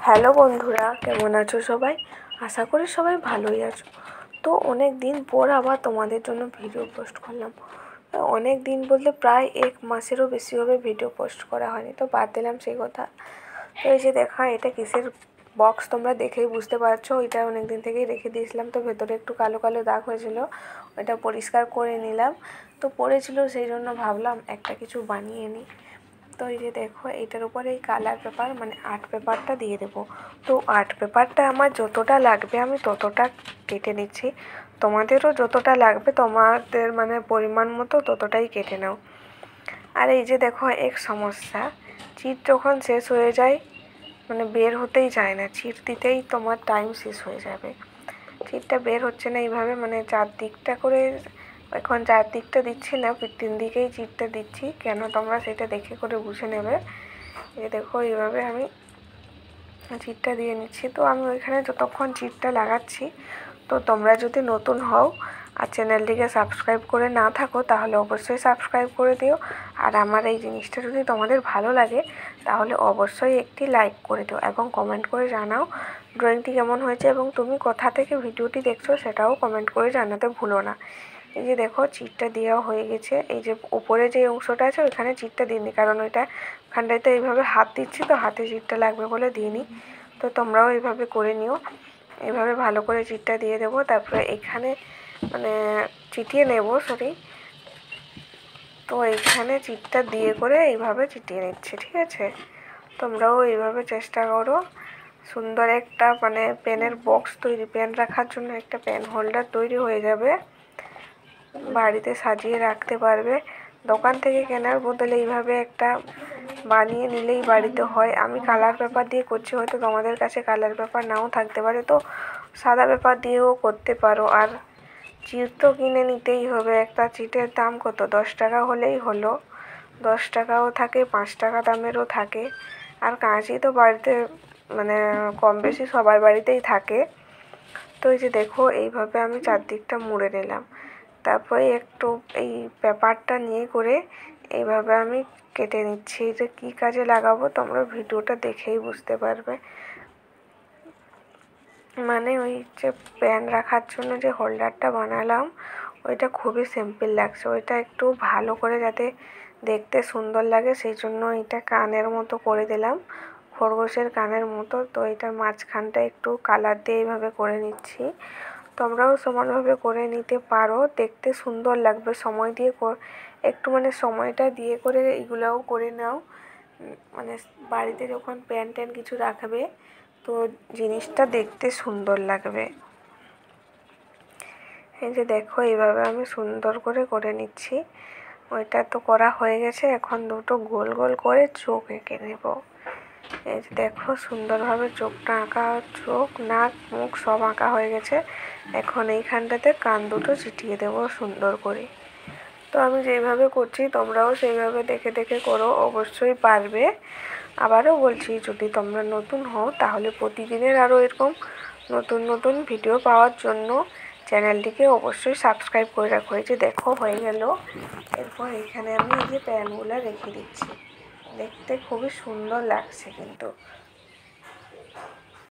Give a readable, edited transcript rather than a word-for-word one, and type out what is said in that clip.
Hello বন্ধুরা, কেমন আছো সবাই? আশা করি সবাই ভালোই আছো। তো অনেক দিন পর আবার তোমাদের জন্য ভিডিও পোস্ট করলাম। অনেক দিন বলতে প্রায় 1 মাসেরও বেশি হবে ভিডিও পোস্ট করা হয়নি, তো বাদ দিলাম সেই কথা। তো এই যে দেখা, এটা কিসের বক্স তোমরা দেখেই বুঝতে পারছো। এটা অনেক দিন থেকেই রেখে দিয়েছিলাম, তো ভেতরে একটু কালো কালো দাগ হয়েছিল, ওটা পরিষ্কার করে নিলাম। তো পড়েছিল, সেই জন্য ভাবলাম একটা কিছু বানিয়ে নিই। তো এই যে দেখো, এটার উপরে এই কালার পেপার মানে আর্ট পেপারটা দিয়ে দেবো। তো আর্ট পেপারটা আমার যতটা লাগবে আমি ততটা কেটে নিচ্ছি। তোমাদেরও যতটা লাগবে তোমাদের মানে পরিমাণ মতো ততটাই কেটে নাও। আর এই যে দেখো, এক সমস্যা, চিট যখন শেষ হয়ে যায় মানে বের হতেই চায় না, চিট দিতেই তোমার টাইম শেষ হয়ে যাবে। চিটটা বের হচ্ছে না এইভাবে, মানে চারদিকটা করে, এখন চারদিকটা দিচ্ছি না, 3 দিকেই চিটটা দিচ্ছি। কেন তোমরা সেটা দেখে করে বুঝে নেবে। এই দেখো, এইভাবে আমি চিটটা দিয়ে নিচ্ছি। তো আমি ওইখানে যতক্ষণ চিটটা লাগাচ্ছি, তো তোমরা যদি নতুন হও আর চ্যানেলটিকে সাবস্ক্রাইব করে না থাকো তাহলে অবশ্যই সাবস্ক্রাইব করে দিও। আর আমার এই জিনিসটা যদি তোমাদের ভালো লাগে তাহলে অবশ্যই একটি লাইক করে দিও এবং কমেন্ট করে জানাও ড্রয়িংটি কেমন হয়েছে এবং তুমি কোথা থেকে ভিডিওটি দেখছো সেটাও কমেন্ট করে জানাতে ভুলো না। এই যে দেখো, চিটটা দেওয়া হয়ে গেছে। এই যে উপরে যে অংশটা আছে ওইখানে চিটটা দিইনি, কারণ ওইখানটাতে এইভাবে হাত দিচ্ছি, তো হাতে চিটটা লাগবে বলে দিইনি। তো তোমরাও এইভাবে করে নিও। এইভাবে ভালো করে চিটটা দিয়ে দেবো, তারপরে এখানে মানে চিটিয়ে নেব, সরি। তো এইখানে চিটটা দিয়ে করে এইভাবে চিটিয়ে নিচ্ছি, ঠিক আছে? তোমরাও এইভাবে চেষ্টা করো। সুন্দর একটা মানে পেনের বক্স তৈরি, পেন রাখার জন্য একটা পেন হোল্ডার তৈরি হয়ে যাবে, বাড়িতে সাজিয়ে রাখতে পারবে। দোকান থেকে কেনার বদলে এইভাবে একটা বানিয়ে নিলেই বাড়িতে হয়। আমি কালার পেপার দিয়ে করছি, হয়তো তোমাদের কাছে কালার পেপার নাও থাকতে পারে, তো সাদা পেপার দিয়েও করতে পারো। আর চিট তো কিনে নিতেই হবে, একটা চিটের দাম কত, 10 টাকা হলেই হলো। 10 টাকাও থাকে, 5 টাকা দামেরও থাকে। আর কাঁচি তো বাড়িতে মানে কম বেশি সবার বাড়িতেই থাকে। তো এই যে দেখো, এইভাবে আমি চারদিকটা মুড়ে নিলাম। তারপরে একটু এই পেপারটা নিয়ে করে এইভাবে আমি কেটে নিচ্ছি। এটা কী কাজে লাগাবো তোমরা ভিডিওটা দেখেই বুঝতে পারবে। মানে ওই যে পেন রাখার জন্য যে হোল্ডারটা বানালাম ওইটা খুবই সিম্পল লাগছে, ওইটা একটু ভালো করে যাতে দেখতে সুন্দর লাগে সেই জন্য এটা কানের মতো করে দিলাম, খরগোশের কানের মতো। তো এটার মাঝখানটা একটু কালার দিয়ে এইভাবে করে নিচ্ছি। তোমরাও সমানভাবে করে নিতে পারো, দেখতে সুন্দর লাগবে। সময় দিয়ে একটু মানে সময়টা দিয়ে করে এগুলোও করে নাও। মানে বাড়িতে যখন প্যান ট্যান কিছু রাখবে তো জিনিসটা দেখতে সুন্দর লাগবে। এই যে দেখো, এইভাবে আমি সুন্দর করে করে নিচ্ছি। ওইটা তো করা হয়ে গেছে, এখন দুটো গোল গোল করে চোখ এঁকে নেব। এই যে দেখো, সুন্দরভাবে চোখটা আঁকা, চোখ নাক মুখ সব আঁকা হয়ে গেছে। এখন এইখানটাতে কান দুটো চিটিয়ে দেবো সুন্দর করে। তো আমি যেইভাবে করছি তোমরাও সেইভাবে দেখে দেখে করো, অবশ্যই পারবে। আবারও বলছি, যদি তোমরা নতুন হও তাহলে প্রতিদিনের আরও এরকম নতুন নতুন ভিডিও পাওয়ার জন্য চ্যানেলটিকে অবশ্যই সাবস্ক্রাইব করে রাখো। এই যে দেখো, হয়ে গেল। এরপর এখানে আমি এই যে প্যানগুলো রেখে দিচ্ছি, দেখতে খুবই সুন্দর লাগছে কিন্তু।